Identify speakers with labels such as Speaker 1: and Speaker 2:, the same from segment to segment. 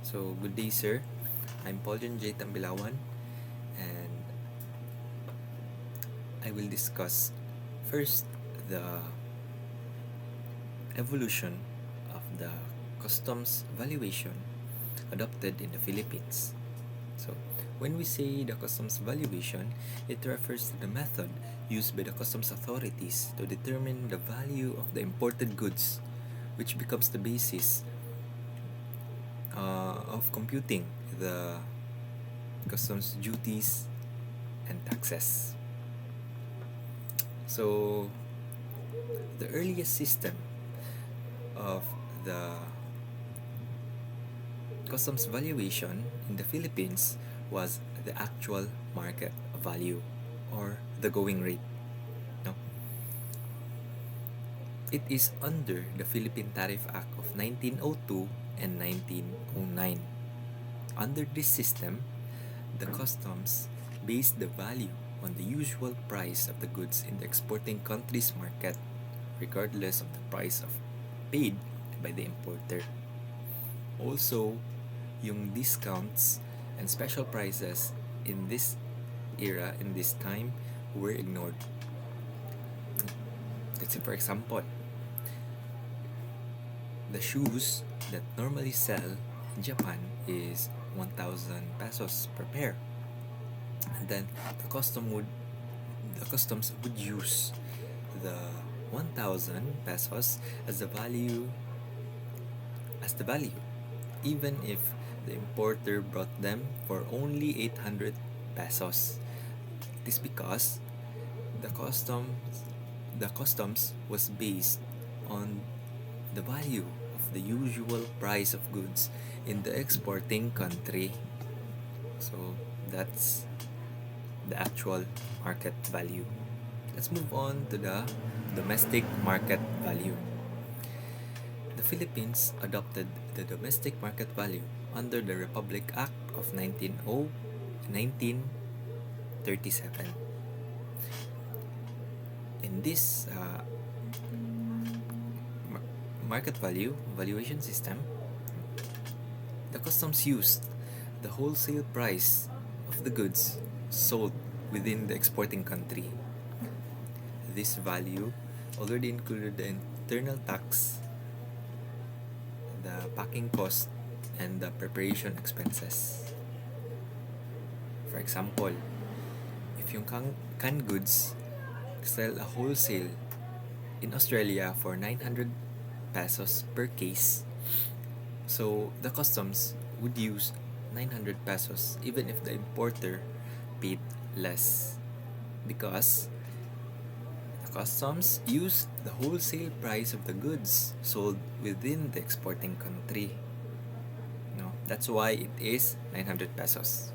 Speaker 1: So, good day, sir. I'm Pauljan J. Tambilawan, and I will discuss first the evolution of the customs valuation adopted in the Philippines. So, when we say the customs valuation, it refers to the method used by the customs authorities to determine the value of the imported goods, which becomes the basis of computing the customs duties and taxes. So, the earliest system of the customs valuation in the Philippines was the actual market value or the going rate. No? It is under the Philippine Tariff Act of 1902 and 1909. Under this system, the customs based the value on the usual price of the goods in the exporting country's market, regardless of the price of paid by the importer. Also, yung discounts and special prices in this era, in this time, were ignored. Let's say, for example, the shoes that normally sell in Japan is 1,000 pesos per pair. And then the customs would use the 1,000 pesos as the value, even if the importer brought them for only 800 pesos. It is because the customs was based on the value of the usual price of goods in the exporting country. So that's the actual market value. Let's move on to the domestic market value. The Philippines adopted the domestic market value under the Republic Act of 1937. In this market value valuation system, the customs used the wholesale price of the goods sold within the exporting country. This value already included the internal tax, the packing cost, and the preparation expenses. For example, if yung canned goods sell a wholesale in Australia for 900 pesos per case, so the customs would use 900 pesos even if the importer paid less, because the customs used the wholesale price of the goods sold within the exporting country. No, that's why it is 900 pesos.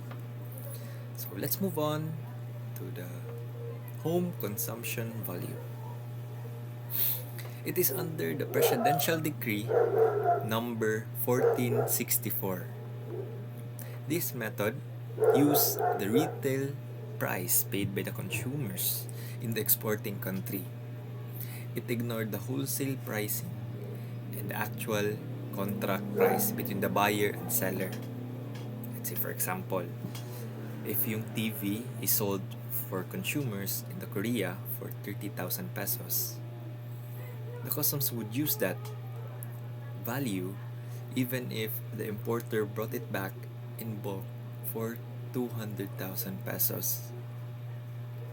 Speaker 1: So let's move on to the home consumption value. It is under the Presidential Decree number 1464. This method used the retail price paid by the consumers in the exporting country. It ignored the wholesale pricing and the actual contract price between the buyer and seller. Let's say, for example, if yung TV is sold for consumers in the Korea for 30,000 pesos, the customs would use that value even if the importer brought it back in bulk for 200,000 pesos.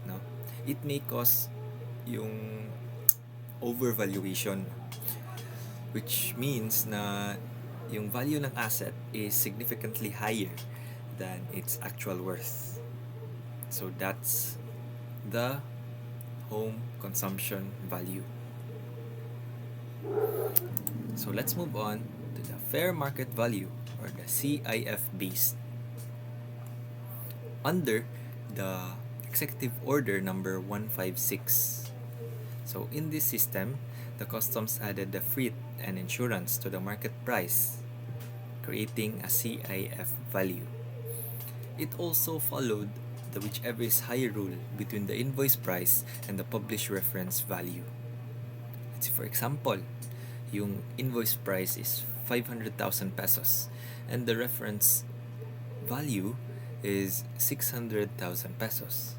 Speaker 1: No? It may cause yung overvaluation, which means na yung value ng asset is significantly higher than its actual worth. So that's the home consumption value. So let's move on to the fair market value, or the CIF base. Under the Executive Order number 156. So in this system, the customs added the freight and insurance to the market price, creating a CIF value. It also followed the whichever is higher rule between the invoice price and the published reference value. Let's say, for example, yung invoice price is 500,000 pesos, and the reference value is 600,000 pesos.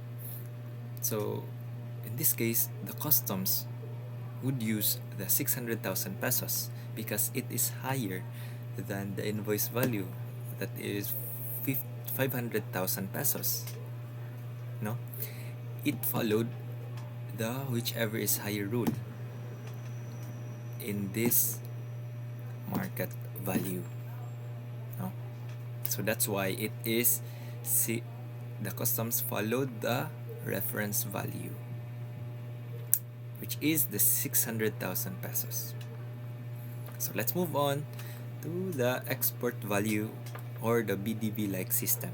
Speaker 1: So in this case, the customs would use the 600,000 pesos because it is higher than the invoice value, that is 500,000 pesos. No? It followed the whichever is higher rule in this market value. No? So that's why it is the customs followed the reference value, which is the 600,000 pesos. So let's move on to the export value or the BDV-like system.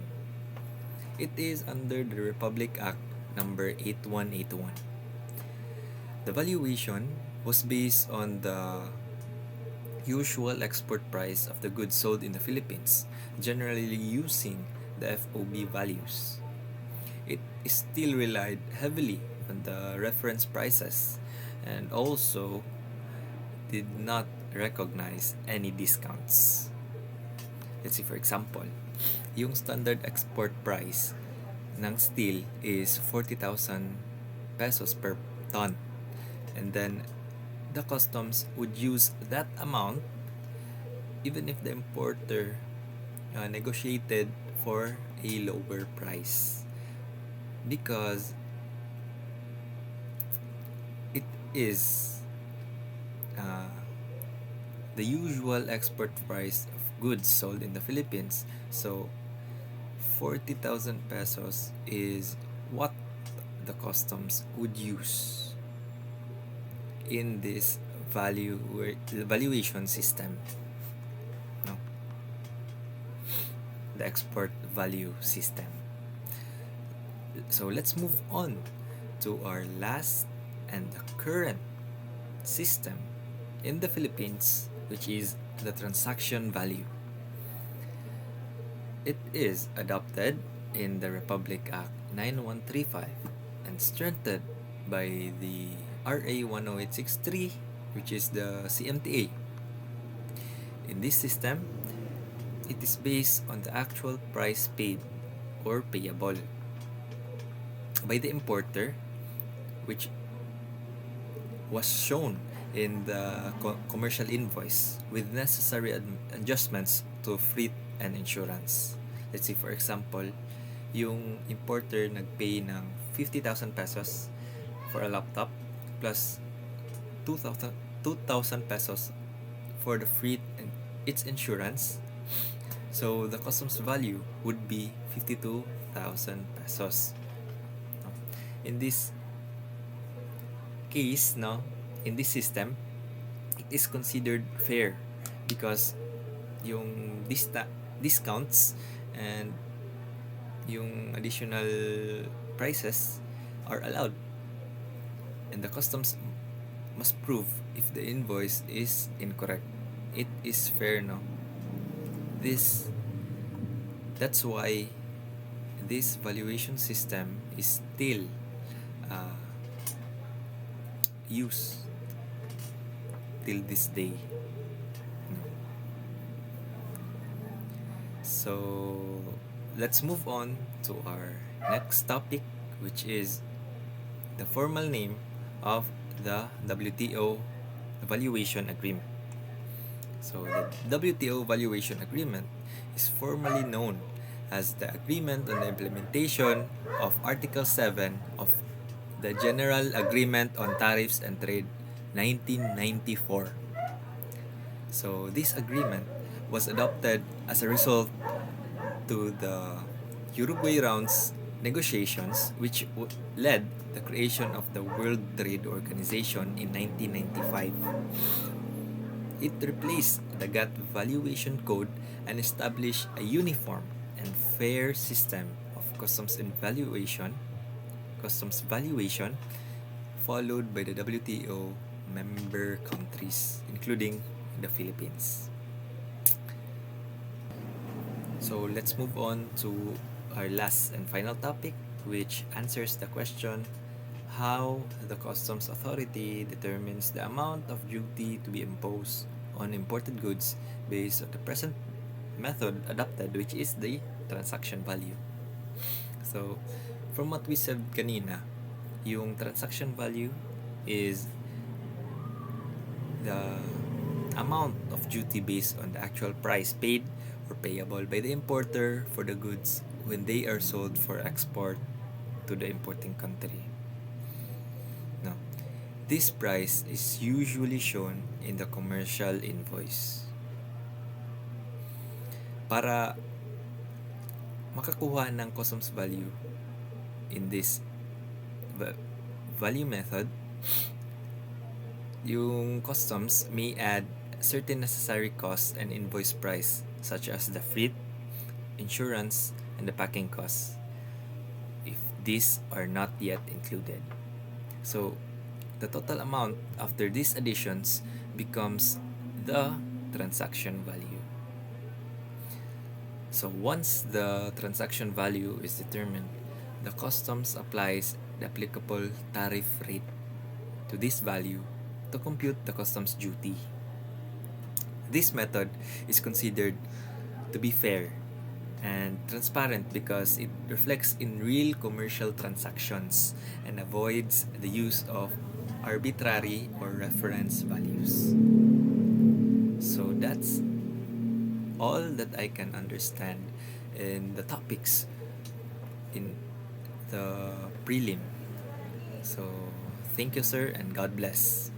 Speaker 1: It is under the Republic Act number 8181. The valuation was based on the usual export price of the goods sold in the Philippines, generally using the FOB values. It still relied heavily on the reference prices and also did not recognize any discounts. Let's see, for example, yung standard export price ng steel is 40,000 pesos per ton. And then the customs would use that amount even if the importer negotiated for a lower price, because it is the usual export price of goods sold in the Philippines. So 40,000 pesos is what the customs would use in this valuation system. No? The export value system. So let's move on to our last and the current system in the Philippines, which is the transaction value. It is adopted in the Republic Act 9135 and strengthened by the RA 10863, which is the CMTA. In this system, it is based on the actual price paid or payable by the importer, which was shown in the commercial invoice with necessary adjustments to freight and insurance. Let's say, for example, yung importer nagpay ng 50,000 pesos for a laptop plus 2,000 pesos for the freight and its insurance. So the customs value would be 52,000 pesos. In this case, in this system, it is considered fair because yung discounts and yung additional prices are allowed, and the customs must prove if the invoice is incorrect. It is fair, no? That's why this valuation system is still used till this day. So let's move on to our next topic, which is the formal name of the WTO Valuation Agreement. So the WTO Valuation Agreement is formally known as the Agreement on the Implementation of Article 7 of the General Agreement on Tariffs and Trade 1994. So this agreement was adopted as a result to the Uruguay Rounds negotiations, which led the creation of the World Trade Organization in 1995. It replaced the GATT Valuation Code and established a uniform and fair system of customs valuation followed by the WTO member countries, including the Philippines. So let's move on to our last and final topic, which answers the question how the customs authority determines the amount of duty to be imposed on imported goods based on the present method adopted, which is the transaction value. So, from what we said kanina, yung transaction value is the amount of duty based on the actual price paid or payable by the importer for the goods when they are sold for export to the importing country. Now, this price is usually shown in the commercial invoice. Para makakuha ng customs value in this value method, yung customs may add certain necessary costs and invoice price such as the freight, insurance, and the packing costs if these are not yet included. So, the total amount after these additions becomes the transaction value. So once the transaction value is determined, the customs applies the applicable tariff rate to this value to compute the customs duty. This method is considered to be fair and transparent because it reflects in real commercial transactions and avoids the use of arbitrary or reference values. So that's all that I can understand in the topics in the prelim. So thank you, sir, and God bless.